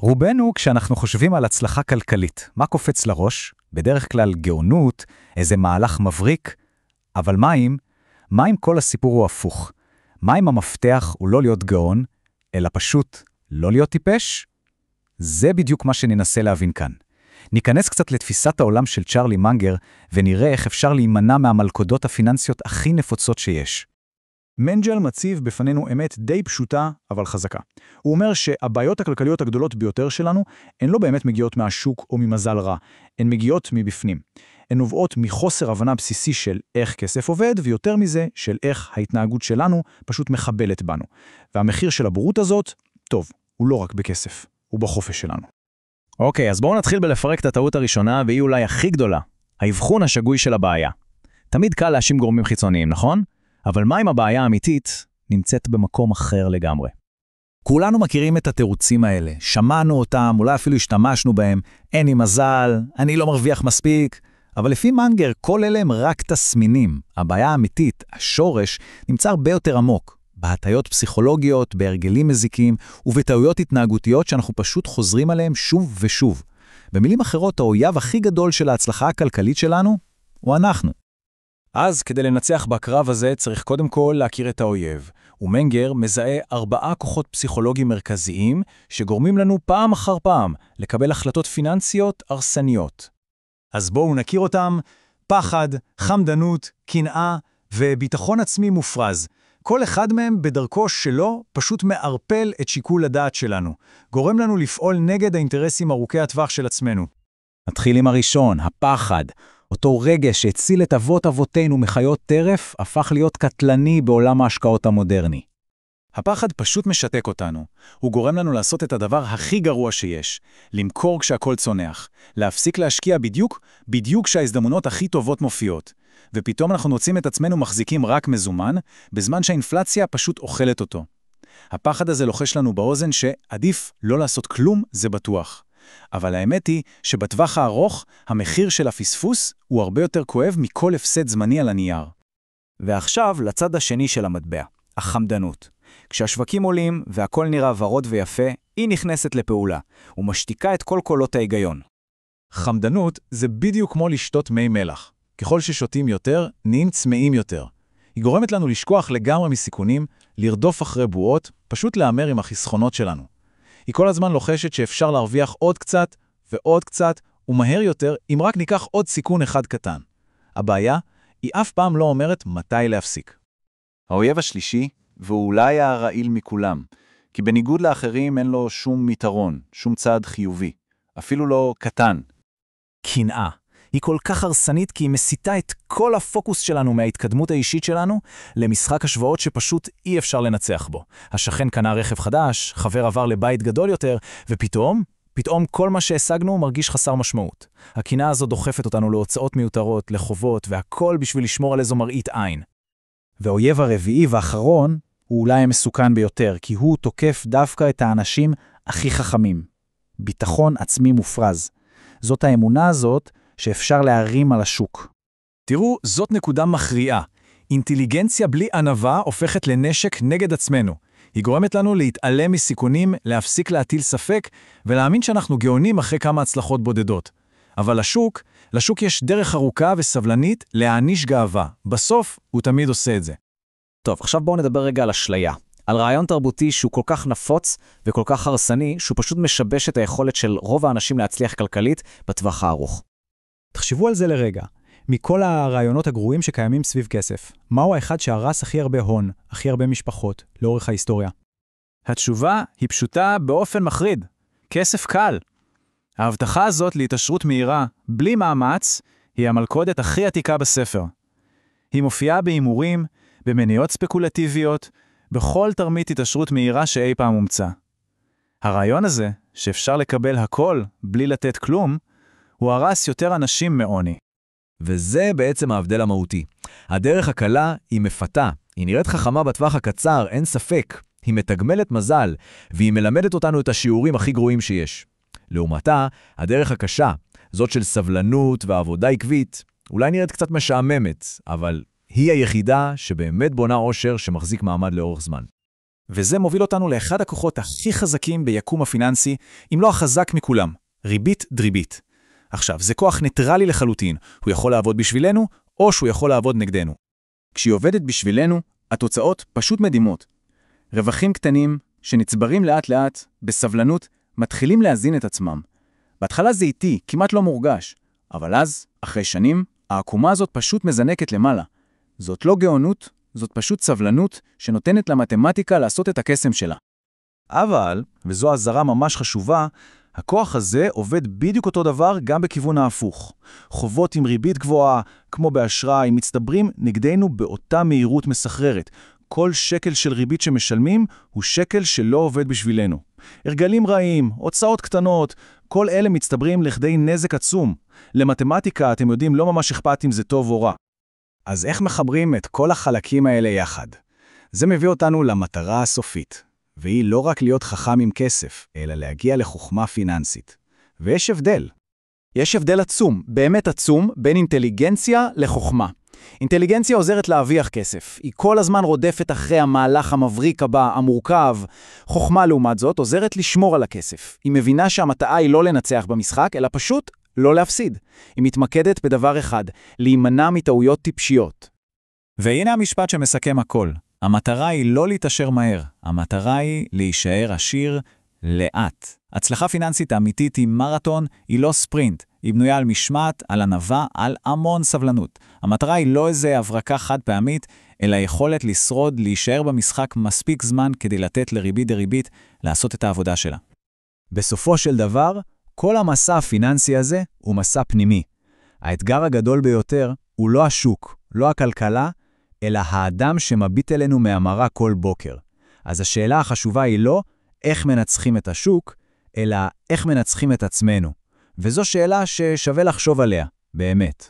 רובנו, כשאנחנו חושבים על הצלחה כלכלית, מה קופץ לראש? בדרך כלל גאונות, איזה מהלך מבריק, אבל מה אם כל הסיפור הוא הפוך? מה אם המפתח הוא לא להיות גאון, אלא פשוט לא להיות טיפש? זה בדיוק מה שננסה להבין כאן. ניכנס קצת לתפיסת העולם של צ'רלי מנגר, ונראה איך אפשר להימנע מהמלכודות הפיננסיות הכי נפוצות שיש. מנג'ל מציב בפנינו אמת די פשוטה, אבל חזקה. הוא אומר שהבעיות הכלכליות הגדולות ביותר שלנו הן לא באמת מגיעות מהשוק או ממזל רע, הן מגיעות מבפנים. הן נובעות מחוסר הבנה בסיסי של איך כסף עובד, ויותר מזה של איך ההתנהגות שלנו פשוט מחבלת בנו. והמחיר של הבורות הזאת, טוב, הוא לא רק בכסף, הוא בחופש שלנו. אוקיי, אז בואו נתחיל בלפרק את הטעות הראשונה, והיא אולי הכי גדולה, האבחון השגוי של הבעיה. תמיד קל להאשים גורמים חיצוניים, נכון? אבל מה אם הבעיה האמיתית נמצאת במקום אחר לגמרי? כולנו מכירים את התירוצים האלה, שמענו אותם, אולי אפילו השתמשנו בהם, אין לי מזל, אני לא מרוויח מספיק, אבל לפי מנגר כל אלה הם רק תסמינים. הבעיה האמיתית, השורש, נמצא הרבה יותר עמוק, בהטיות פסיכולוגיות, בהרגלים מזיקים ובטעויות התנהגותיות שאנחנו פשוט חוזרים עליהם שוב ושוב. במילים אחרות, האויב הכי גדול של ההצלחה הכלכלית שלנו הוא אנחנו. אז כדי לנצח בקרב הזה צריך קודם כל להכיר את האויב. ומנגר מזהה 4 כוחות פסיכולוגיים מרכזיים שגורמים לנו פעם אחר פעם לקבל החלטות פיננסיות הרסניות. אז בואו נכיר אותם: פחד, חמדנות, קנאה וביטחון עצמי מופרז. כל אחד מהם בדרכו שלו פשוט מערפל את שיקול הדעת שלנו. גורם לנו לפעול נגד האינטרסים ארוכי הטווח של עצמנו. נתחיל עם הראשון, הפחד. אותו רגש שהציל את אבות אבותינו מחיות טרף, הפך להיות קטלני בעולם ההשקעות המודרני. הפחד פשוט משתק אותנו. הוא גורם לנו לעשות את הדבר הכי גרוע שיש, למכור כשהכל צונח, להפסיק להשקיע בדיוק כשההזדמנות הכי טובות מופיעות. ופתאום אנחנו מוצאים את עצמנו מחזיקים רק מזומן, בזמן שהאינפלציה פשוט אוכלת אותו. הפחד הזה לוחש לנו באוזן שעדיף לא לעשות כלום, זה בטוח. אבל האמת היא שבטווח הארוך, המחיר של הפספוס הוא הרבה יותר כואב מכל הפסד זמני על הנייר. ועכשיו לצד השני של המטבע, החמדנות. כשהשווקים עולים והכל נראה ורוד ויפה, היא נכנסת לפעולה, ומשתיקה את כל קולות ההיגיון. חמדנות זה בדיוק כמו לשתות מי מלח. ככל ששותים יותר, נהיים צמאים יותר. היא גורמת לנו לשכוח לגמרי מסיכונים, לרדוף אחרי בועות, פשוט להמר עם החסכונות שלנו. היא כל הזמן לוחשת שאפשר להרוויח עוד קצת ועוד קצת, ומהר יותר אם רק ניקח עוד סיכון אחד קטן. הבעיה היא אף פעם לא אומרת מתי להפסיק. האויב השלישי, והוא אולי הרעיל מכולם, כי בניגוד לאחרים אין לו שום יתרון, שום צעד חיובי, אפילו לא קטן. קנאה. היא כל כך הרסנית כי היא מסיטה את כל הפוקוס שלנו מההתקדמות האישית שלנו למשחק השוואות שפשוט אי אפשר לנצח בו. השכן קנה רכב חדש, חבר עבר לבית גדול יותר, ופתאום כל מה שהשגנו מרגיש חסר משמעות. הקנאה הזו דוחפת אותנו להוצאות מיותרות, לחובות, והכל בשביל לשמור על איזו מראית עין. והאויב הרביעי והאחרון הוא אולי המסוכן ביותר, כי הוא תוקף דווקא את האנשים הכי חכמים. ביטחון עצמי מופרז. זאת האמונה הזאת שאפשר להרים על השוק. תראו, זאת נקודה מכריעה. אינטליגנציה בלי ענווה הופכת לנשק נגד עצמנו. היא גורמת לנו להתעלם מסיכונים, להפסיק להטיל ספק, ולהאמין שאנחנו גאונים אחרי כמה הצלחות בודדות. אבל לשוק יש דרך ארוכה וסבלנית להעניש גאווה. בסוף הוא תמיד עושה את זה. טוב, עכשיו בואו נדבר רגע על אשליה. על רעיון תרבותי שהוא כל כך נפוץ וכל כך הרסני, שהוא פשוט משבש את היכולת של רוב האנשים להצליח כלכלית בטווח הארוך. תחשבו על זה לרגע. מכל הרעיונות הגרועים שקיימים סביב כסף, מהו האחד שהרס הכי הרבה הון, הכי הרבה משפחות, לאורך ההיסטוריה? התשובה היא פשוטה באופן מחריד. כסף קל. ההבטחה הזאת להתעשרות מהירה, בלי מאמץ, היא המלכודת הכי עתיקה בספר. היא מופיעה בהימורים, במניות ספקולטיביות, בכל תרמית התעשרות מהירה שאי פעם הומצא. הרעיון הזה, שאפשר לקבל הכל בלי לתת כלום, הוא הרס יותר אנשים מעוני. וזה בעצם ההבדל המהותי. הדרך הקלה היא מפתה. היא נראית חכמה בטווח הקצר, אין ספק. היא מתגמלת מזל, והיא מלמדת אותנו את השיעורים הכי גרועים שיש. לעומתה, הדרך הקשה, זאת של סבלנות ועבודה עקבית, אולי נראית קצת משעממת, אבל היא היחידה שבאמת בונה עושר שמחזיק מעמד לאורך זמן. וזה מוביל אותנו לאחד הכוחות הכי חזקים ביקום הפיננסי, אם לא החזק מכולם, ריבית דריבית. עכשיו, זה כוח ניטרלי לחלוטין, הוא יכול לעבוד בשבילנו, או שהוא יכול לעבוד נגדנו. כשהיא עובדת בשבילנו, התוצאות פשוט מדהימות. רווחים קטנים שנצברים לאט לאט, בסבלנות, מתחילים להזין את עצמם. בהתחלה זה איטי, כמעט לא מורגש, אבל אז, אחרי שנים, העקומה הזאת פשוט מזנקת למעלה. זאת לא גאונות, זאת פשוט סבלנות שנותנת למתמטיקה לעשות את הקסם שלה. אבל, וזו הזרה ממש חשובה, הכוח הזה עובד בדיוק אותו דבר גם בכיוון ההפוך. חובות עם ריבית גבוהה, כמו באשראי, מצטברים נגדנו באותה מהירות מסחררת. כל שקל של ריבית שמשלמים הוא שקל שלא עובד בשבילנו. הרגלים רעים, הוצאות קטנות, כל אלה מצטברים לכדי נזק עצום. למתמטיקה, אתם יודעים, לא ממש אכפת אם זה טוב או רע. אז איך מחברים את כל החלקים האלה יחד? זה מביא אותנו למטרה הסופית, והיא לא רק להיות חכם עם כסף, אלא להגיע לחוכמה פיננסית. ויש הבדל. יש הבדל עצום, באמת עצום, בין אינטליגנציה לחוכמה. אינטליגנציה עוזרת להרוויח כסף. היא כל הזמן רודפת אחרי המהלך המבריק הבא, המורכב. חוכמה לעומת זאת עוזרת לשמור על הכסף. היא מבינה שהמטרה היא לא לנצח במשחק, אלא פשוט לא להפסיד. היא מתמקדת בדבר אחד, להימנע מטעויות טיפשיות. והנה המשפט שמסכם הכל. המטרה היא לא להתעשר מהר. המטרה היא להישאר עשיר לאט. הצלחה פיננסית האמיתית היא מרתון, היא לא ספרינט. היא בנויה על משמעת, על ענווה, על המון סבלנות. המטרה היא לא איזה הברקה חד פעמית, אלא יכולת לשרוד, להישאר במשחק מספיק זמן כדי לתת לריבית דריבית לעשות את העבודה שלה. בסופו של דבר, כל המסע הפיננסי הזה הוא מסע פנימי. האתגר הגדול ביותר הוא לא השוק, לא הכלכלה, אלא האדם שמביט אלינו מהמראה כל בוקר. אז השאלה החשובה היא לא איך מנצחים את השוק, אלא איך מנצחים את עצמנו. וזו שאלה ששווה לחשוב עליה, באמת.